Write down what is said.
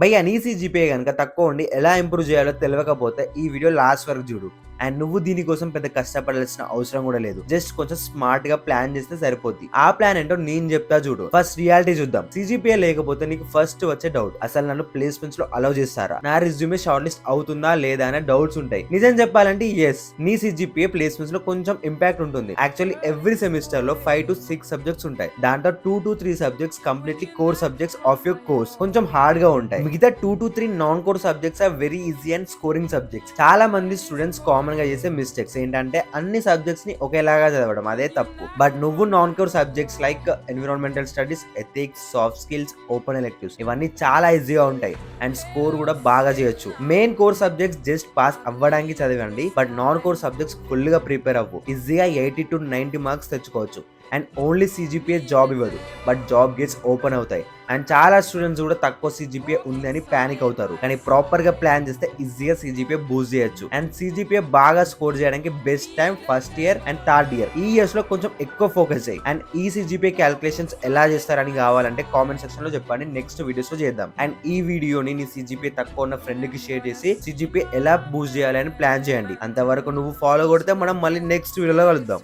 భయ్యా నీ సీజీపీఏ గనుక తక్కువ ఉండి ఎలా ఇంప్రూవ్ చేయాలో తెలియకపోతే ఈ వీడియో లాస్ట్ వరకు చూడు. అండ్ నువ్వు దీనికోసం పెద్ద కష్టపడాల్సిన అవసరం కూడా లేదు. జస్ట్ కొంచెం స్మార్ట్ గా ప్లాన్ చేస్తే సరిపోద్ది. ఆ ప్లాన్ ఏంటో నేను చెప్తా చూడు. ఫస్ట్ రియాలిటీ చూద్దాం. సీజీపీఏ లేకపోతే నీకు ఫస్ట్ వచ్చే డౌట్, అసలు నన్ను ప్లేస్మెంట్స్ లో అలౌ చేస్తారా, నా రిజ్యూమే షార్ట్ లిస్ట్ అవుతుందా లేదా అనే డౌట్స్ ఉంటాయి. నిజం చెప్పాలంటే ఎస్, నీ సీజీపీఏ ప్లేస్మెంట్స్ లో కొంచెం ఇంపాక్ట్ ఉంటుంది. యాక్చువల్లీ ఎవ్రీ సెమిస్టర్ లో 5 to 6 సబ్జెక్ట్స్ ఉంటాయి. దాంట్లో 2 to 3 subjects completely core subjects of your course, కొంచెం హార్డ్ గా ఉంటాయి. మిగతా 2 to 3 non core subjects are very easy and scoring subjects. చాలా మంది స్టూడెంట్స్ కామన్ గా చేసే మిస్టేక్స్ ఏంటంటే అన్ని సబ్జెక్ట్స్ ని ఒకేలాగా చదవడం, అదే తప్పు. బట్ నువ్వు non core subjects like environmental studies, ethics, soft skills, open electives ఇవన్నీ చాలా ఈజీగా ఉంటాయి అండ్ స్కోర్ కూడా బాగా చేయొచ్చు. Main core subjects just pass అవ్వడానికి చదివండి, but non core subjects full గా ప్రిపేర్ అవ్వు. ఈజీగా 80 to 90 మార్క్స్ తెచ్చుకోవచ్చు. అండ్ ఓన్లీ సీజీపీఏ జాబ్ ఇవ్వదు, బట్ జాబ్ గేట్స్ ఓపెన్ అవుతాయి. అండ్ చాలా స్టూడెంట్స్ కూడా తక్కువ సీజీపీఏ ఉందని పానిక్ అవుతారు, కానీ ప్రాపర్ గా ప్లాన్ చేస్తే ఈజీగా సీజీపీఏ బూస్ట్ చేయొచ్చు. అండ్ సీజీపీఏ బాగా స్కోర్ చేయడానికి best time first year and third year. ఈ ఇయర్స్ లో కొంచెం ఎక్కువ ఫోకస్ చేయి. అండ్ ఈ సీజీపీఏ క్యాలిక్యులేషన్స్ ఎలా చేస్తారని కావాలంటే కామెంట్ సెక్షన్ లో చెప్పండి, నెక్స్ట్ వీడియోస్ లో చేద్దాం. అండ్ ఈ వీడియోని నీ సీజీపీఏ తక్కువ ఉన్న ఫ్రెండ్ కి షేర్ చేసి సీజీపీఏ ఎలా బూస్ట్ చేయాలని ప్లాన్ చేయండి. అంతవరకు నువ్వు ఫాలో కొడితే మనం మళ్ళీ నెక్స్ట్ వీడియోలో కలుద్దాం.